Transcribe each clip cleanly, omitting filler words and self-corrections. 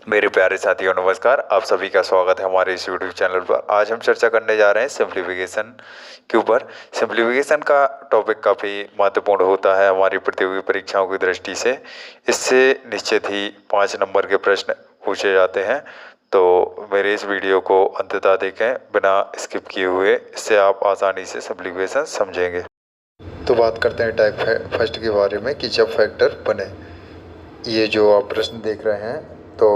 मेरे प्यारे साथियों नमस्कार। आप सभी का स्वागत है हमारे इस यूट्यूब चैनल पर। आज हम चर्चा करने जा रहे हैं सिंप्लीफिकेशन के ऊपर। सिंप्लीफिकेशन का टॉपिक काफ़ी महत्वपूर्ण होता है हमारी प्रतियोगी परीक्षाओं की दृष्टि से। इससे निश्चित ही 5 नंबर के प्रश्न पूछे जाते हैं, तो मेरे इस वीडियो को अंततः देखें बिना स्किप किए हुए, इससे आप आसानी से सिंप्लीफिकेशन समझेंगे। तो बात करते हैं टाइप फर्स्ट के बारे में कि जब फैक्टर बने। ये जो आप प्रश्न देख रहे हैं, तो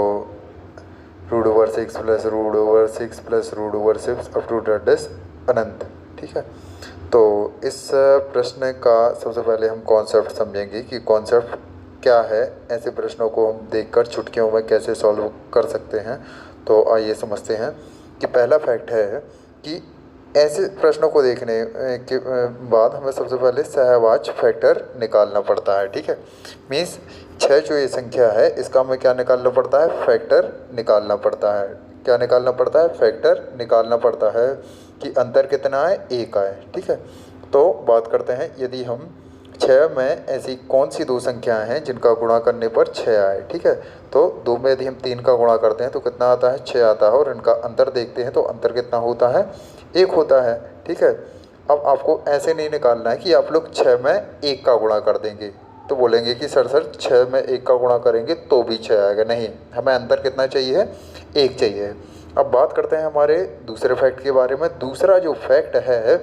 √6 प्लस √6 प्लस √6 अप टू डेस अनंत, ठीक है। तो इस प्रश्न का सबसे पहले हम कॉन्सेप्ट समझेंगे कि कॉन्सेप्ट क्या है। ऐसे प्रश्नों को हम देखकर चुटकियों में कैसे सॉल्व कर सकते हैं। तो आइए समझते हैं कि पहला फैक्ट है कि ऐसे प्रश्नों को देखने के बाद हमें सबसे पहले सहवाच फैक्टर निकालना पड़ता है, ठीक है। मीन्स 6 जो ये संख्या है, इसका हमें क्या निकालना पड़ता है? फैक्टर निकालना पड़ता है। क्या निकालना पड़ता है? फैक्टर निकालना पड़ता है कि अंतर कितना है? 1 आए, ठीक है। तो बात करते हैं, यदि हम 6 में ऐसी कौन सी दो संख्याएं हैं जिनका गुणा करने पर 6 आए, ठीक है। तो 2 में यदि हम 3 का गुणा करते हैं तो कितना आता है? 6 आता है। और इनका अंतर देखते हैं तो अंतर कितना होता है? 1 होता है, ठीक है। अब आपको ऐसे नहीं निकालना है कि आप लोग 6 में 1 का गुणा कर देंगे तो बोलेंगे कि सर 6 में 1 का गुणा करेंगे तो भी 6 आएगा। नहीं, हमें अंतर कितना चाहिए है? 1 चाहिए। अब बात करते हैं हमारे दूसरे फैक्ट के बारे में। दूसरा जो फैक्ट है,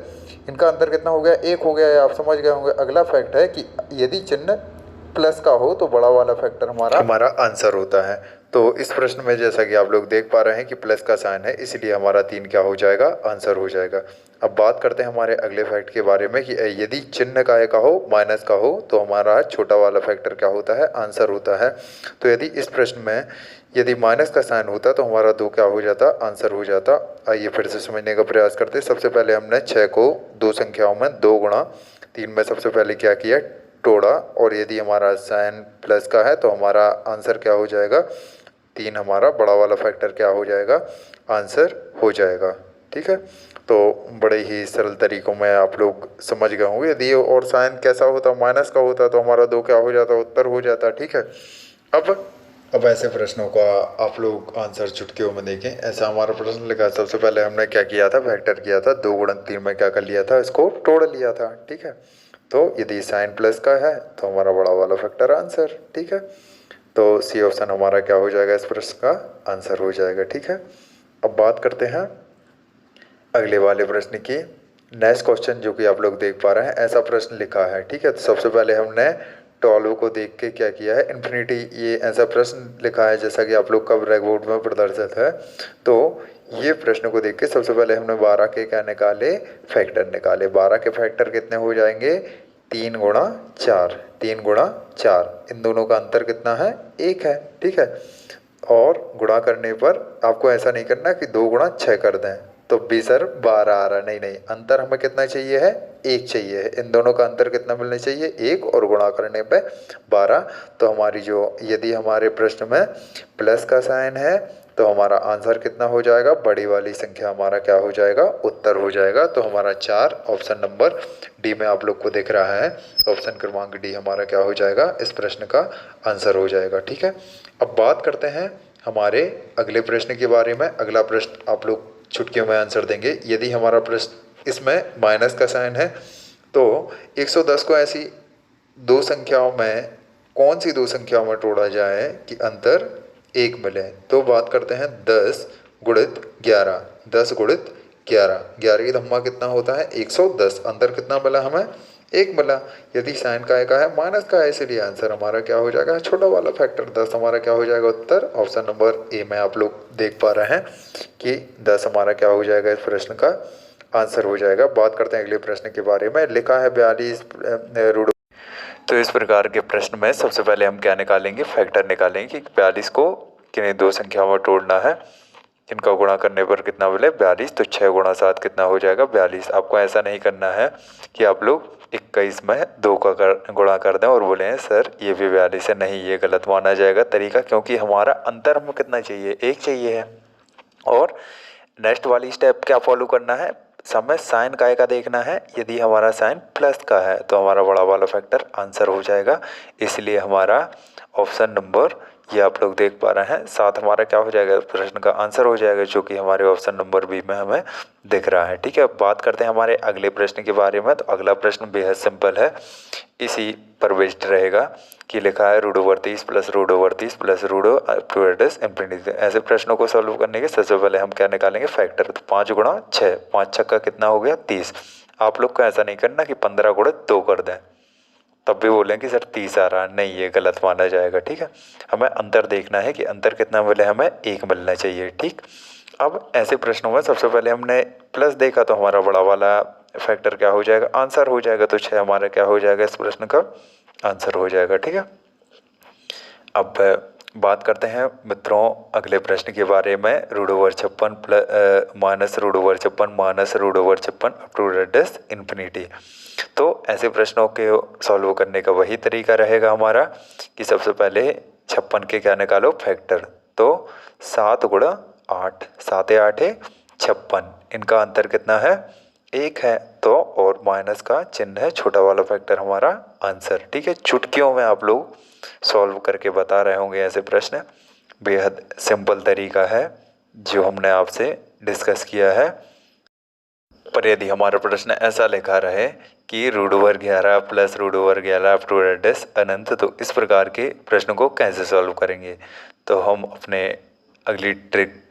इनका अंतर कितना हो गया? 1 हो गया है, आप समझ गए होंगे। अगला फैक्ट है कि यदि चिन्ह प्लस का हो तो बड़ा वाला फैक्टर हमारा आंसर होता है। तो इस प्रश्न में जैसा कि आप लोग देख पा रहे हैं कि प्लस का साइन है, इसलिए हमारा 3 क्या हो जाएगा? आंसर हो जाएगा। अब बात करते हैं हमारे अगले फैक्ट के बारे में कि यदि चिन्ह काय का हो, माइनस का हो, तो हमारा छोटा वाला फैक्टर क्या होता है? आंसर होता है। तो यदि इस प्रश्न में यदि माइनस का साइन होता तो हमारा 2 क्या हो जाता? आंसर हो जाता। आइए फिर से समझने का प्रयास करते हैं। सबसे पहले हमने 6 को दो संख्याओं में 2 गुणा 3 में सबसे पहले क्या किया? तोड़ा। और यदि हमारा साइन प्लस का है तो हमारा आंसर क्या हो जाएगा? 3 हमारा बड़ा वाला फैक्टर क्या हो जाएगा? आंसर हो जाएगा, ठीक है। तो बड़े ही सरल तरीकों में आप लोग समझ गए होंगे। यदि और साइन कैसा होता? माइनस का होता तो हमारा 2 क्या हो जाता? उत्तर हो जाता, ठीक है। अब ऐसे प्रश्नों का आप लोग आंसर चुटकियों में देखें। ऐसा हमारा प्रश्न लिखा है। सबसे पहले हमने क्या किया था? फैक्टर किया था। 2 गुणन 3 में क्या कर लिया था? इसको तोड़ लिया था, ठीक है। तो यदि साइन प्लस का है तो हमारा बड़ा वाला फैक्टर आंसर, ठीक है। तो सी ऑप्शन हमारा क्या हो जाएगा? इस प्रश्न का आंसर हो जाएगा, ठीक है। अब बात करते हैं अगले वाले प्रश्न की। नेक्स्ट क्वेश्चन जो कि आप लोग देख पा रहे हैं, ऐसा प्रश्न लिखा है, ठीक है। तो सबसे पहले हमने 12 को देख के क्या किया है? इन्फिनिटी, ये ऐसा प्रश्न लिखा है जैसा कि आप लोग का ब्लैक बोर्ड में प्रदर्शित है। तो ये प्रश्न को देख के सबसे पहले हमने 12 के क्या निकाले? फैक्टर निकाले। 12 के फैक्टर कितने हो जाएंगे? 3 गुणा 4। 3 गुणा 4, इन दोनों का अंतर कितना है? 1 है, ठीक है। और गुणा करने पर आपको ऐसा नहीं करना कि 2 गुणा 6 कर दें तो भी सर 12 आ रहा। नहीं नहीं, अंतर हमें कितना चाहिए है? 1 चाहिए है। इन दोनों का अंतर कितना मिलना चाहिए? 1। और गुणा करने पे 12। तो हमारी जो, यदि हमारे प्रश्न में प्लस का साइन है तो हमारा आंसर कितना हो जाएगा? बड़ी वाली संख्या हमारा क्या हो जाएगा? उत्तर हो जाएगा। तो हमारा 4 ऑप्शन नंबर डी में आप लोग को दिख रहा है। ऑप्शन क्रमांक डी हमारा क्या हो जाएगा? इस प्रश्न का आंसर हो जाएगा, ठीक है। अब बात करते हैं हमारे अगले प्रश्न के बारे में। अगला प्रश्न आप लोग चुटकियों में आंसर देंगे। यदि हमारा प्रश्न इसमें माइनस का साइन है तो 110 को ऐसी दो संख्याओं में कौन सी दो संख्याओं में तोड़ा जाए कि अंतर 1 मिले? तो बात करते हैं 10 गुणित 11। 10 गुणित 11, 11 की धम्मा कितना होता है? 110। अंतर कितना मिला हमें? 1 मिला। यदि साइन का है माइनस का है, इसलिए आंसर हमारा क्या हो जाएगा? छोटा वाला फैक्टर 10 हमारा क्या हो जाएगा? उत्तर ऑप्शन नंबर ए में आप लोग देख पा रहे हैं कि 10 हमारा क्या हो जाएगा? इस प्रश्न का आंसर हो जाएगा। बात करते हैं अगले प्रश्न के बारे में। लिखा है 42 रूट। तो इस प्रकार के प्रश्न में सबसे पहले हम क्या निकालेंगे? फैक्टर निकालेंगे कि 42 को किन्हीं दो संख्याओं में तोड़ना है, इनका गुणा करने पर कितना मिले? 42। तो 6 गुणा 7 कितना हो जाएगा? 42। आपको ऐसा नहीं करना है कि आप लोग 21 में 2 का गुणा कर दें और बोले सर ये भी 42 है। नहीं, ये गलत माना जाएगा तरीका, क्योंकि हमारा अंतर हमें कितना चाहिए? 1 चाहिए है। और नेक्स्ट वाली स्टेप क्या फॉलो करना है? समय साइन काय का देखना है। यदि हमारा साइन प्लस का है तो हमारा बड़ा वाला फैक्टर आंसर हो जाएगा। इसलिए हमारा ऑप्शन नंबर ये आप लोग देख पा रहे हैं। 7 हमारा क्या हो जाएगा, प्रश्न का आंसर हो जाएगा, जो कि हमारे ऑप्शन नंबर बी में हमें दिख रहा है। ठीक है, अब बात करते हैं हमारे अगले प्रश्न के बारे में। तो अगला प्रश्न बेहद सिंपल है, इसी पर बेस्ड रहेगा कि लिखा है root over 30 plus root over 30 plus root over infinity. ऐसे प्रश्नों को सॉल्व करने के सबसे पहले हम क्या निकालेंगे, फैक्टर। तो 5 गुणा 6, 5 छक्का कितना हो गया 30। आप लोग को ऐसा नहीं करना कि 15 गुणा 2 कर दें, तब भी बोलें कि सर 30 आ रहा, नहीं, ये गलत माना जाएगा। ठीक है, हमें अंतर देखना है कि अंतर कितना मिले, हमें 1 मिलना चाहिए। ठीक, अब ऐसे प्रश्नों में सबसे पहले हमने प्लस देखा तो हमारा बड़ा वाला फैक्टर क्या हो जाएगा, आंसर हो जाएगा। तो 6 हमारा क्या हो जाएगा, इस प्रश्न का आंसर हो जाएगा। ठीक है, अब बात करते हैं मित्रों अगले प्रश्न के बारे में। Root over 56 plus minus root over 56 minus root over 56 up to dash infinity. तो ऐसे प्रश्नों के सॉल्व करने का वही तरीका रहेगा हमारा कि सबसे पहले 56 के क्या निकालो, फैक्टर। तो 7 गुणा 8, 7 8 56, इनका अंतर कितना है, 1 है। तो और माइनस का चिन्ह है, छोटा वाला फैक्टर हमारा आंसर। ठीक है, चुटकियों में आप लोग सॉल्व करके बता रहे होंगे ऐसे प्रश्न। बेहद सिंपल तरीका है जो हमने आपसे डिस्कस किया है। पर यदि हमारा प्रश्न ऐसा लिखा रहे कि root over 11 plus root over 11 up to डेस अनंत, तो इस प्रकार के प्रश्न को कैसे सॉल्व करेंगे। तो हम अपने अगली ट्रिक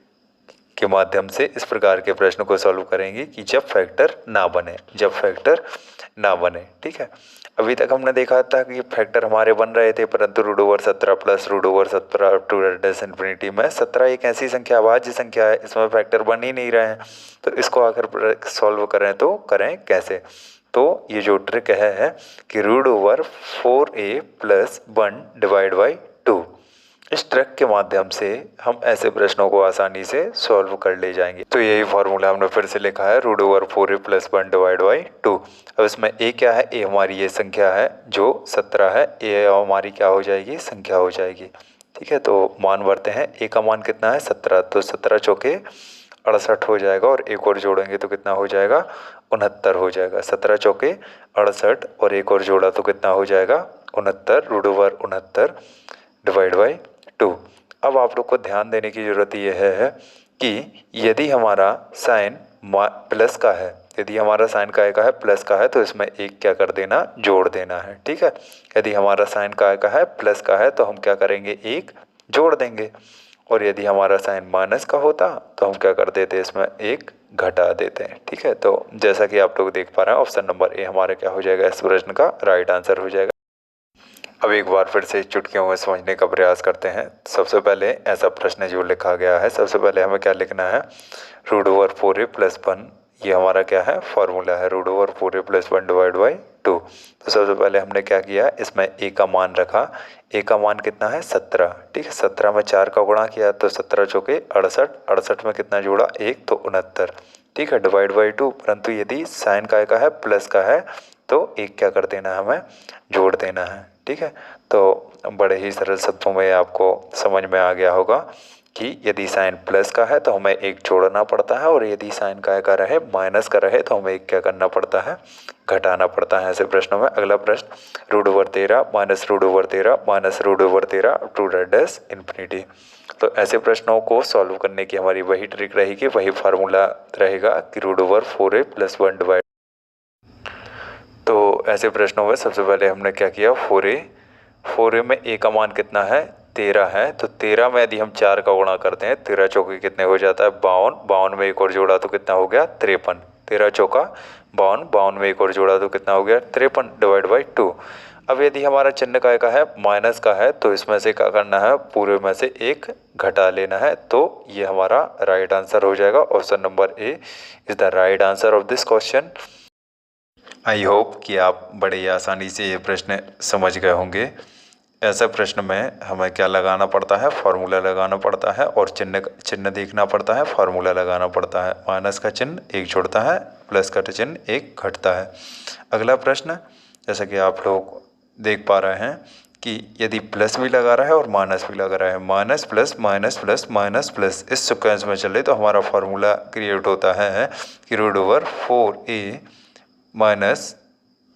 के माध्यम से इस प्रकार के प्रश्न को सॉल्व करेंगे कि जब फैक्टर ना बने, जब फैक्टर ना बने। ठीक है, अभी तक हमने देखा था कि फैक्टर हमारे बन रहे थे, परंतु root over 17 plus root over 17 up to dash infinity में 17 एक ऐसी संख्या, अभाज्य संख्या है, इसमें फैक्टर बन ही नहीं रहे हैं। तो इसको आखिर सॉल्व करें तो करें कैसे। तो ये जो ट्रिक है कि root over 4a plus 1 divide by 2, इस ट्रिक के माध्यम से हम ऐसे प्रश्नों को आसानी से सॉल्व कर ले जाएंगे। तो यही फॉर्मूला हमने फिर से लिखा है, root over 4a plus 1 divide by 2। अब इसमें a क्या है, a हमारी ये संख्या है जो 17 है, a हमारी क्या हो जाएगी, संख्या हो जाएगी। ठीक है, तो मान भरते हैं, a का मान कितना है 17, तो 17 चौके 68 हो जाएगा, और एक और जोड़ेंगे तो कितना हो जाएगा 69 हो जाएगा। 17 चौके 68 और एक और जोड़ा तो कितना हो जाएगा 69, रूट ओवर 69 डिवाइड बाई 2। अब आप लोग को ध्यान देने की ज़रूरत यह है कि यदि हमारा साइन प्लस का है, यदि हमारा साइन काय का है प्लस का है, तो इसमें एक क्या कर देना, जोड़ देना है। ठीक है, यदि हमारा साइन काय का है प्लस का है तो हम क्या करेंगे, एक जोड़ देंगे। और यदि हमारा साइन माइनस का होता तो हम क्या कर देते, इसमें एक घटा देते हैं। ठीक है, तो जैसा कि आप लोग देख पा रहे हैं, ऑप्शन नंबर ए हमारा क्या हो जाएगा, इस प्रश्न का राइट आंसर हो जाएगा। अब एक बार फिर से चुटकियों में समझने का प्रयास करते हैं। सबसे पहले ऐसा प्रश्न जो लिखा गया है, सबसे पहले हमें क्या लिखना है, रूट ओवर 4a प्लस 1, ये हमारा क्या है, फॉर्मूला है, root over 4a plus 1 divide by 2। तो सबसे पहले हमने क्या किया, इसमें a का मान रखा, a का मान कितना है 17। ठीक है, 17 में 4 का गुणा किया तो 17 चौके 68, 68 में कितना जोड़ा 1, तो 69। ठीक है, डिवाइड बाई 2, परंतु यदि साइन का है प्लस का है तो एक क्या कर देना है, हमें जोड़ देना है। ठीक है, तो बड़े ही सरल शब्दों में आपको समझ में आ गया होगा कि यदि साइन प्लस का है तो हमें एक जोड़ना पड़ता है, और यदि साइन का रहे माइनस का रहे तो हमें एक क्या करना पड़ता है, घटाना पड़ता है ऐसे प्रश्नों में। अगला प्रश्न, root over 13 minus root over 13 minus root over 13 to dash infinity. तो ऐसे प्रश्नों को सॉल्व करने की हमारी वही ट्रिक रहेगी, वही फार्मूला रहेगा कि root over 4a plus 1 divide. तो ऐसे प्रश्नों में सबसे पहले हमने क्या किया, 4a में a का मान कितना है 13 है, तो 13 में यदि हम 4 का गुणा करते हैं, 13 चौके कितने हो जाता है 52, 52 में एक और जोड़ा तो कितना हो गया 53, 13 चौका 52, 52 में एक और जोड़ा तो कितना हो गया 53 डिवाइड बाई 2। अब यदि हमारा चिन्ह का है माइनस का है तो इसमें से क्या करना है, पूरे में से एक घटा लेना है। तो ये हमारा राइट आंसर हो जाएगा। Option number A is the right answer of this question. I hope कि आप बड़े ही आसानी से ये प्रश्न समझ गए होंगे। ऐसा प्रश्न में हमें क्या लगाना पड़ता है, फार्मूला लगाना पड़ता है, और चिन्ह देखना पड़ता है, फार्मूला लगाना पड़ता है। माइनस का चिन्ह एक छोड़ता है, प्लस का चिन्ह एक घटता है। अगला प्रश्न, जैसा कि आप लोग देख पा रहे हैं कि यदि प्लस भी लगा रहा है और माइनस भी लगा रहा है, minus plus minus plus minus plus, इस सिक्वेंस में चले तो हमारा फार्मूला क्रिएट होता है कि root over 4a minus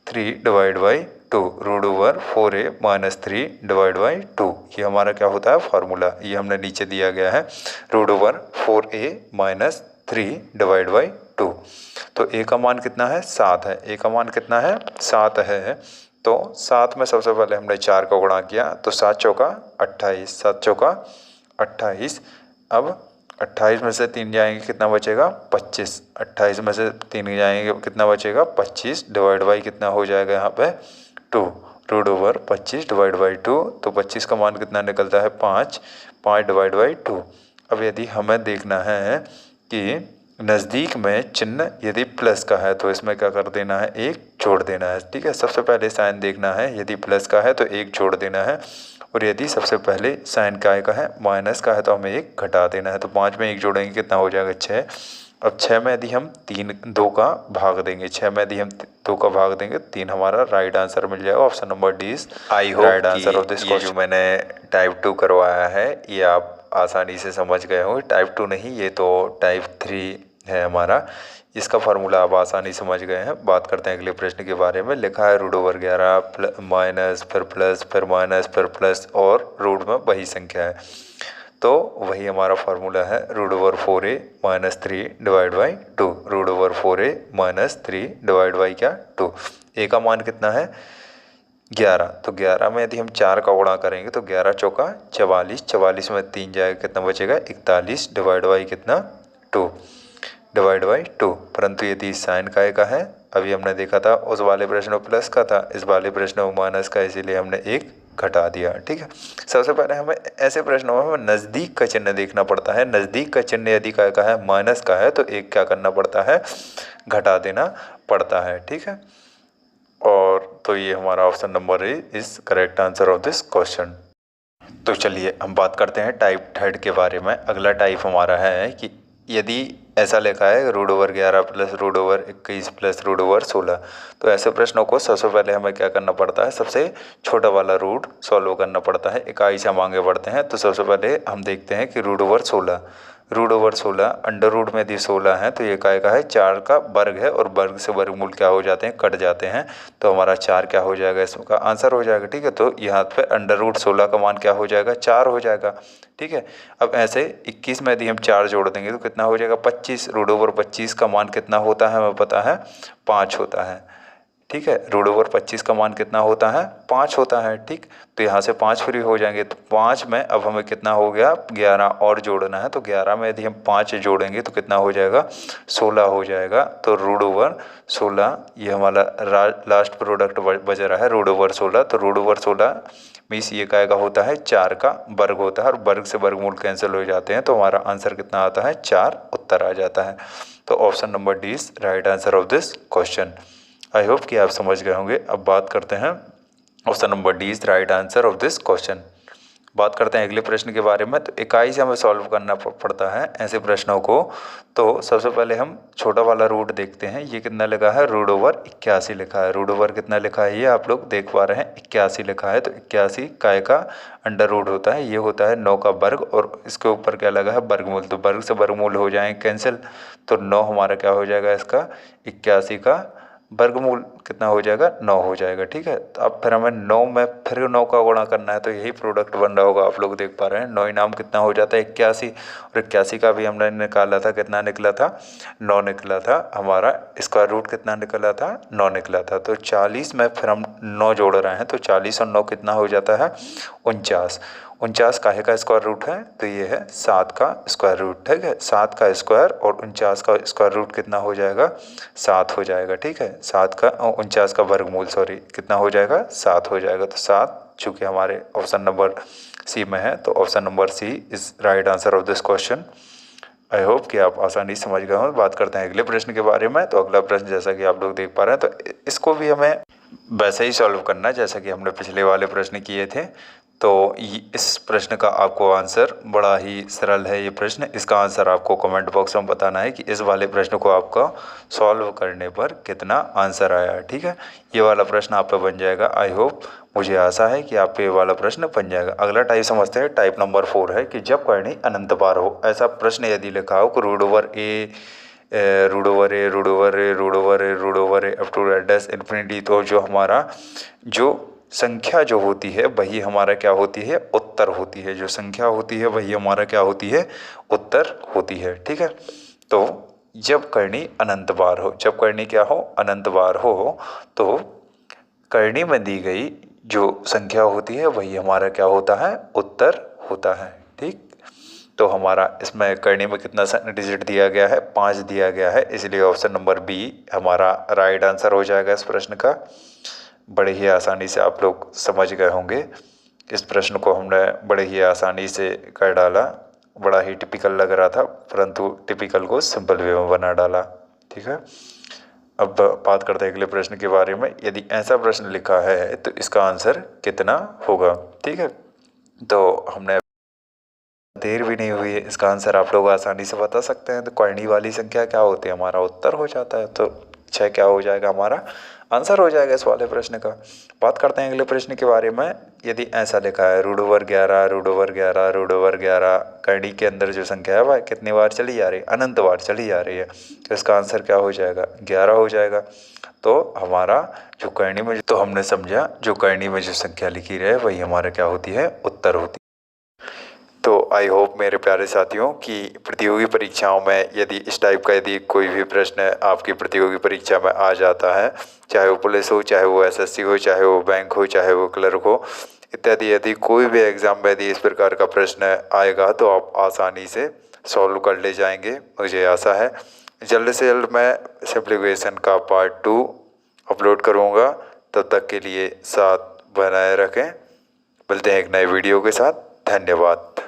3 divide by 2 root over 4a minus 3 divide by 2। ये हमारा क्या होता है फार्मूला, ये हमने नीचे दिया गया है root over 4a minus 3 divide by 2। तो a का मान कितना है 7 है, a का मान कितना है 7 है। तो 7 में सबसे पहले हमने 4 का गुणा किया तो 7 चौका 28, 7 चौका 28। अब 28 में से 3 जाएंगे कितना बचेगा 25, 28 में से 3 जाएंगे कितना बचेगा 25 डिवाइड बाई कितना हो जाएगा यहाँ पे 2 रूट ओवर 25 डिवाइड बाई 2। तो 25 का मान कितना निकलता है 5, 5 डिवाइड बाई 2। अब यदि हमें देखना है कि नज़दीक में चिन्ह यदि प्लस का है तो इसमें क्या कर देना है, एक जोड़ देना है। ठीक है, सबसे पहले साइन देखना है, यदि प्लस का है तो एक जोड़ देना है, और यदि सबसे पहले साइन काय का है माइनस का है तो हमें एक घटा देना है। तो 5 में एक जोड़ेंगे कितना हो जाएगा 6। अब 6 में यदि हम 2 का भाग देंगे, 6 में यदि हम 2 का भाग देंगे 3 हमारा राइट आंसर मिल जाएगा। Option number D is I hope right answer of this question. जो मैंने टाइप 2 करवाया है ये आप आसानी से समझ गए होंगे। टाइप 2 नहीं, ये तो टाइप 3 है हमारा, इसका फार्मूला आप आसानी समझ गए हैं। बात करते हैं अगले प्रश्न के बारे में। लिखा है रूट ओवर 11 माइनस फिर प्लस फिर माइनस फिर प्लस और रूट में वही संख्या है। तो वही हमारा फार्मूला है root over 4a minus 3 divide by 2। Root over 4a minus 3 divide by क्या 2। a का मान कितना है 11, तो 11 में यदि हम 4 का गुणा करेंगे तो 11 चौका 44, 44 में 3 जाएगा कितना बचेगा 41 डिवाइड बाई कितना 2 डिवाइड बाई 2। परंतु यदि साइन काय का है, अभी हमने देखा था उस वाले प्रश्न में प्लस का था, इस वाले प्रश्न में माइनस का, इसीलिए हमने एक घटा दिया। ठीक है, सबसे पहले हमें ऐसे प्रश्नों में हमें नज़दीक का चिन्ह देखना पड़ता है। नज़दीक का चिन्ह यदि काय का है माइनस का है तो एक क्या करना पड़ता है घटा देना पड़ता है। ठीक है, और तो ये हमारा option number A is correct answer of this question. तो चलिए हम बात करते हैं टाइप 3 के बारे में। अगला टाइप हमारा है कि यदि ऐसा लिखा है root over 11 plus root over 21 plus root over 16, तो ऐसे प्रश्नों को सबसे पहले हमें क्या करना पड़ता है, सबसे छोटा वाला रूट सॉल्व करना पड़ता है। इकाई से हम आगे बढ़ते हैं। तो सबसे पहले हम देखते हैं कि root over 16, root over 16 under root में यदि 16 है तो ये काय का है 4 का वर्ग है, और वर्ग से वर्गमूल क्या हो जाते हैं कट जाते हैं, तो हमारा 4 क्या हो जाएगा इसका आंसर हो जाएगा। ठीक है, तो यहाँ पे अंडर रूट 16 का मान क्या हो जाएगा 4 हो जाएगा। ठीक है, अब ऐसे 21 में यदि हम 4 जोड़ देंगे तो कितना हो जाएगा 25। रूट ओवर 25 का मान कितना होता है हमें पता है 5 होता है। ठीक है, रूट ओवर 25 का मान कितना होता है 5 होता है। ठीक, तो यहाँ से 5 फ्री हो जाएंगे, तो 5 में अब हमें कितना हो गया 11 और जोड़ना है, तो 11 में यदि हम 5 जोड़ेंगे तो कितना हो जाएगा 16 हो जाएगा। तो रूट ओवर 16 ये हमारा लास्ट प्रोडक्ट बच रहा है रूट ओवर 16। तो रूट ओवर 16 मीन्स ये काय का होता है 4 का वर्ग होता है, और वर्ग से वर्गमूल कैंसिल हो जाते हैं, तो हमारा आंसर कितना आता है 4 उत्तर आ जाता है। तो option number D is right answer of this question. I hope कि आप समझ गए होंगे। अब बात करते हैं option number D is right answer of this question. बात करते हैं अगले प्रश्न के बारे में। तो इकाई से हमें सॉल्व करना पड़ता है ऐसे प्रश्नों को। तो सबसे पहले हम छोटा वाला रूट देखते हैं। ये कितना लिखा है रूट ओवर 81 लिखा है। रूट ओवर कितना लिखा है ये आप लोग देख पा रहे हैं 81 लिखा है। तो 81 काय का अंडर रूट होता है, ये होता है 9 का वर्ग, और इसके ऊपर क्या लगा है वर्गमूल, तो वर्ग से वर्गमूल हो जाएंगे कैंसिल, तो 9 हमारा क्या हो जाएगा इसका 81 का वर्गमूल कितना हो जाएगा 9 हो जाएगा। ठीक है, तो अब फिर हमें 9 में फिर 9 का गुणा करना है, तो यही प्रोडक्ट बन रहा होगा, आप लोग देख पा रहे हैं 9 नाम कितना हो जाता है 81, और 81 का भी हमने निकाला था, कितना निकला था 9 निकला था। हमारा स्क्वायर रूट कितना निकला था 9 निकला था। तो 40 में फिर हम 9 जोड़ रहे हैं, तो 40 और 9 कितना हो जाता है 49। 49 काहे का स्क्वायर रूट है, तो ये है 7 का स्क्वायर रूट। ठीक है, 7 का स्क्वायर और 49 का स्क्वायर रूट कितना हो जाएगा 7 हो जाएगा। ठीक है, 7 का 49 का वर्गमूल सॉरी कितना हो जाएगा 7 हो जाएगा। तो 7 चूँकि हमारे ऑप्शन नंबर सी में है, तो option number C is right answer of this question. I hope कि आप आसानी समझ गए हों। बात करते हैं अगले प्रश्न के बारे में। तो अगला प्रश्न जैसा कि आप लोग देख पा रहे हैं, तो इसको भी हमें वैसे ही सॉल्व करना है जैसा कि हमने पिछले वाले प्रश्न किए थे। तो इस प्रश्न का आपको आंसर बड़ा ही सरल है। ये प्रश्न, इसका आंसर आपको कमेंट बॉक्स में बताना है कि इस वाले प्रश्न को आपका सॉल्व करने पर कितना आंसर आया। ठीक है, ये वाला प्रश्न आप पे बन जाएगा। आई होप, मुझे आशा है कि आप पे ये वाला प्रश्न बन जाएगा। अगला टाइप समझते हैं। टाइप नंबर 4 है कि जब करनी अनंत बार हो। ऐसा प्रश्न यदि लिखा हो कि root over A root over A root over A root over A root over A up to dash infinity. तो जो हमारा जो संख्या जो होती है वही हमारा क्या होती है, उत्तर होती है। जो संख्या होती है वही हमारा क्या होती है, उत्तर होती है। ठीक है, तो जब करनी अनंत बार हो, जब करनी क्या हो, अनंत बार हो, तो करनी में दी गई जो संख्या होती है वही हमारा क्या होता है, उत्तर होता है। ठीक, तो हमारा इसमें करनी में कितना डिजिट दिया गया है, 5 दिया गया है, इसलिए ऑप्शन नंबर बी हमारा राइट आंसर हो जाएगा इस प्रश्न का। बड़े ही आसानी से आप लोग समझ गए होंगे, इस प्रश्न को हमने बड़े ही आसानी से कर डाला। बड़ा ही टिपिकल लग रहा था, परंतु टिपिकल को सिंपल वे में बना डाला। ठीक है, अब बात करते हैं अगले प्रश्न के बारे में। यदि ऐसा प्रश्न लिखा है तो इसका आंसर कितना होगा। ठीक है, तो हमने देर भी नहीं हुई है, इसका आंसर आप लोग आसानी से बता सकते हैं। तो करनी वाली संख्या क्या होती है, हमारा उत्तर हो जाता है। तो 6 क्या हो जाएगा, हमारा आंसर हो जाएगा इस वाले प्रश्न का। बात करते हैं अगले प्रश्न के बारे में। यदि ऐसा लिखा है root over 11 root over 11 root over 11, करनी के अंदर जो संख्या है वह कितनी बार चली जा रही है, अनंत बार चली जा रही है, तो इसका आंसर क्या हो जाएगा, 11 हो जाएगा। तो हमारा जो करनी में, तो हमने समझा जो करनी में जो संख्या लिखी रहे वही हमारा क्या होती है, उत्तर होती है। तो आई होप मेरे प्यारे साथियों कि प्रतियोगी परीक्षाओं में यदि इस टाइप का यदि कोई भी प्रश्न आपकी प्रतियोगी परीक्षा में आ जाता है, चाहे वो पुलिस हो, चाहे वो एसएससी हो, चाहे वो बैंक हो, चाहे वो क्लर्क हो इत्यादि, यदि कोई भी एग्ज़ाम में यदि इस प्रकार का प्रश्न आएगा तो आप आसानी से सॉल्व कर ले जाएंगे, मुझे आशा है। जल्द से जल्द मैं सिंप्लीफिकेशन का पार्ट 2 अपलोड करूँगा, तब तक के लिए साथ बनाए रखें। मिलते हैं एक नए वीडियो के साथ, धन्यवाद।